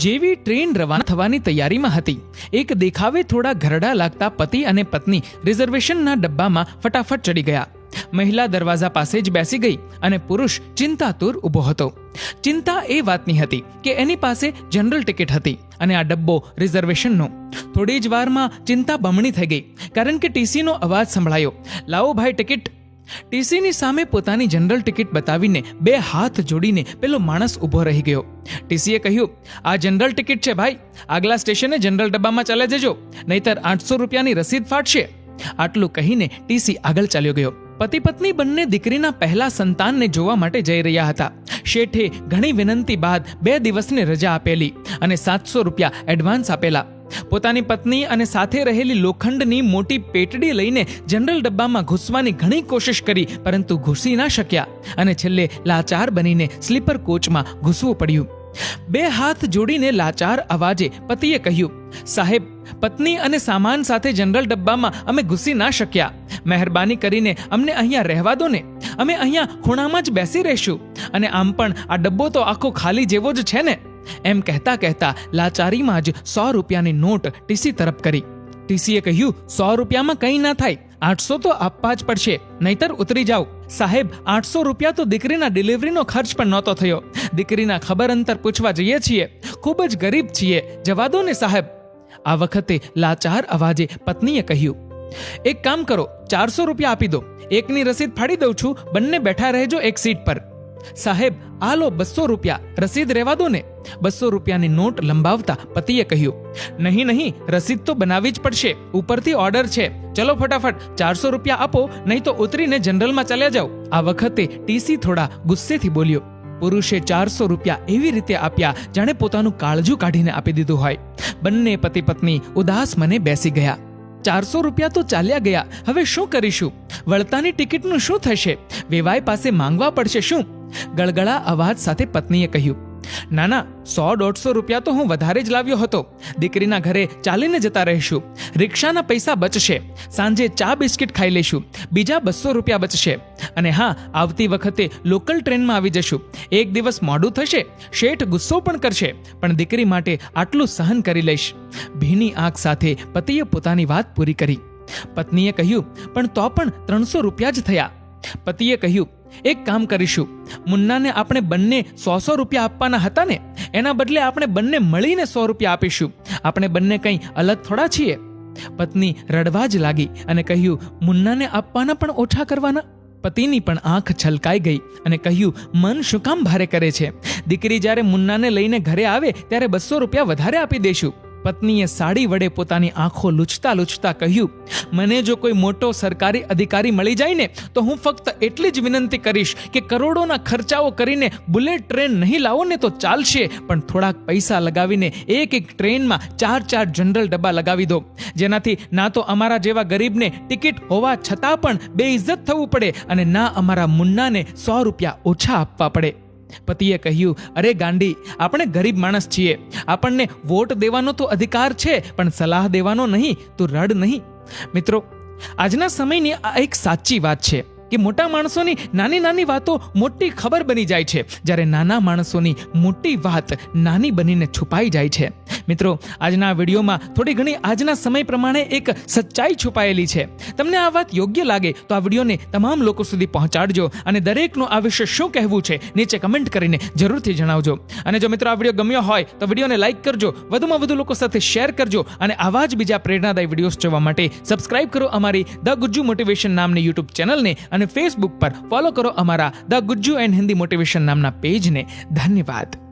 જેવી ટ્રેન રવાના થવાની તૈયારીમાં હતી, એક દેખાવે થોડા ઘરડા લાગતા પતિ અને પત્ની રિઝર્વેશનના ડબ્બામાં ફટાફટ ચડી ગયા. મહિલા દરવાજા પાસે જ બેસી ગઈ અને પુરુષ ચિંતાતુર ઊભો હતો. ચિંતા એ વાતની હતી કે એની પાસે જનરલ ટિકિટ હતી અને આ ડબ્બો રિઝર્વેશનનો. થોડી જ વારમાં ચિંતા બમણી થઈ ગઈ, કારણ કે ટીસીનો અવાજ સંભળાયો, લાવો ભાઈ ટિકિટ. ટીસીની સામે પોતાની જનરલ ટિકિટ બતાવીને બે હાથ જોડીને પેલો માણસ ઊભો રહી ગયો. ટીસીએ કહ્યું, આ જનરલ ટિકિટ છે ભાઈ, આગલા સ્ટેશને જનરલ ડબ્બામાં ચાલ્યા જજો, નહીતર 800 રૂપિયાની રસીદ ફાટશે. આટલું કહીને ટીસી આગળ ચાલ્યો ગયો. પતિ પત્ની બંને દીકરીના પહેલા સંતાનને જોવા માટે જઈ રહ્યા હતા. શેઠે ઘણી વિનંતી બાદ 2 દિવસની રજા આપેલી અને 700 રૂપિયા એડવાન્સ આપેલા. પોતાની પત્ની અને સાથે રહેલી લોખંડની મોટી પેટડી લઈને જનરલ ડબ્બામાં ઘૂસવાની ઘણી કોશિશ કરી, પરંતુ ઘૂસી ના શક્યા અને છેલ્લે લાચાર બનીને સ્લીપર કોચમાં ઘૂસવું પડ્યું. 2 હાથ જોડીને લાચાર અવાજે પતિએ કહ્યું, સાહેબ, પત્ની અને સામાન સાથે જનરલ ડબ્બામાં અમે ઘૂસી ના શક્યા. મહેરબાની કરીને અમને અહીંયા રહેવા દો ને, અમે અહીંયા ખૂણામાં જ બેસી રહીશું, અને આમ પણ આ ડબ્બો તો આખો ખાલી જેવો જ છે ને. એમ કહેતા કહેતા લાચારીમાં જ 100 રૂપિયાની નોટ ટીસી તરફ કરી. ટીસીએ કહ્યું, 100 રૂપિયામાં કંઈ ના થાય, 800 તો આપવા જ પડશે, નહીતર ઉતરી જાઓ. સાહેબ, 800 રૂપિયા તો દીકરીના ડિલિવરીનો ખર્ચ પણ નહોતો થયો. દીકરીના ખબર અંતર પૂછવા જઈએ છીએ, ખૂબ જ ગરીબ છીએ, જવા દો ને સાહેબ. આ વખતે લાચાર અવાજે પત્નીએ કહ્યું, એક કામ કરો, 400 રૂપિયા આપી દો, એકની રસીદ ફાડી દઉં છું, બંને બેઠા રહેજો એક સીટ પર. સાહેબ, આ લો 200 રૂપિયા, રસીદ રહેવા દો ને. 200 રૂપિયાની નોટ લંબાવતા પતિએ કહ્યું, નહીં, રસીદ તો બનાવવી જ પડશે, ઉપરથી ઓર્ડર છે. ચલો ફટાફટ 400 રૂપિયા આપો, નહીં તો ઉતરીને જનરલમાં ચાલ્યા જાઓ. આ વખતે ટીસી થોડા ગુસ્સેથી બોલ્યો. પુરુષે 400 રૂપિયા એવી રીતે આપ્યા જાણે પોતાનું કાળજું કાઢીને આપી દીધું હોય. બંને પતિ પત્ની ઉદાસ મને બેસી ગયા. 400 રૂપિયા તો ચાલ્યા ગયા, હવે શું કરીશું? વળતાની ટિકિટનું શું થશે? વેવાઈ પાસે માંગવા પડશે શું? ગળગળા અવાજ સાથે પત્નીએ કહ્યું, ના, 100-150 રૂપિયા તો હું વધારે જ લાવ્યો હતો. દીકરીના ઘરે ચાલીને જતા રહીશું, રિક્ષાના પૈસા બચશે, સાંજે ચા બિસ્કિટ ખાઈ લઈશું, બીજા 200 રૂપિયા બચશે. અને હા, આવતી વખતે લોકલ ટ્રેનમાં આવી જશું. એક દિવસ મોડું થશે, શેઠ ગુસ્સો પણ કરશે, પણ દીકરી માટે આટલું સહન કરી લઈશ. ભીની આંખ સાથે પતિએ પોતાની વાત પૂરી કરી. પત્નીએ કહ્યું, પણ તો પણ 300 રૂપિયા જ થયા. પતિએ કહ્યું, એક કામ કરીશું, મુન્નાને આપણે બંને 100 રૂપિયા આપવાના હતા ને, એના બદલે આપણે બંને મળીને 100 રૂપિયા આપીશું. આપણે બંને કંઈ અલગ થોડા છીએ. પત્ની રડવા જ લાગી અને કહ્યું, મુન્નાને આપવાના પણ ઓછા કરવાના? પતિની પણ આંખ છલકાઈ ગઈ અને કહ્યું, મન શું કામ ભારે કરે છે? દીકરી જ્યારે મુન્નાને લઈને ઘરે આવે ત્યારે 200 રૂપિયા વધારે આપી દઈશું. પત્નીએ સાડી વડે પોતાની આંખો લૂછતા લૂછતા કહ્યું, મને જો કોઈ મોટો સરકારી અધિકારી મળી જાય ને, તો હું ફક્ત એટલી જ વિનંતી કરીશ કે કરોડોના ખર્ચાઓ કરીને બુલેટ ટ્રેન નહીં લાવો ને તો ચાલશે, પણ થોડાક પૈસા લગાવીને એક ટ્રેનમાં 4 જનરલ ડબ્બા લગાવી દો, જેનાથી ના તો અમારા જેવા ગરીબને ટિકિટ હોવા છતાં પણ બેઇજ્જત થવું પડે અને ના અમારા મુન્નાને 100 રૂપિયા ઓછા આપવા પડે. પતિએ કહ્યું, અરે ગાંડી, આપણે ગરીબ માણસ છીએ, આપણને વોટ દેવાનો તો અધિકાર છે, પણ સલાહ દેવાનો નહીં. તું રડ નહીં. મિત્રો, આજના સમયની આ એક સાચી વાત છે કે મોટા માણસોની નાની નાની વાતો મોટી ખબર બની જાય છે, જ્યારે નાના માણસોની મોટી વાત નાની બનીને છુપાઈ જાય છે. મિત્રો, આજના વિડીયોમાં થોડી ઘણી આજના સમય પ્રમાણે એક સચ્ચાઈ છુપાયેલી છે. તમને આ વાત યોગ્ય લાગે તો આ વિડીયોને તમામ લોકો સુધી પહોંચાડજો અને દરેકનું આ વિશે શું કહેવું છે નીચે કમેન્ટ કરીને જરૂરથી જણાવજો. અને જો મિત્રો આ વિડીયો ગમ્યો હોય તો વિડીયોને લાઇક કરજો, વધુમાં વધુ લોકો સાથે શેર કરજો અને આવા જ બીજા પ્રેરણાદાયી વિડીયોઝ જોવા માટે સબસ્ક્રાઇબ કરો અમારી ધ ગુજ્જુ મોટિવેશન નામની યુટ્યુબ ચેનલને અને ફેસબુક પર ફોલો કરો અમારા the Gujju and Hindi motivation નામના પેજને. ધન્યવાદ.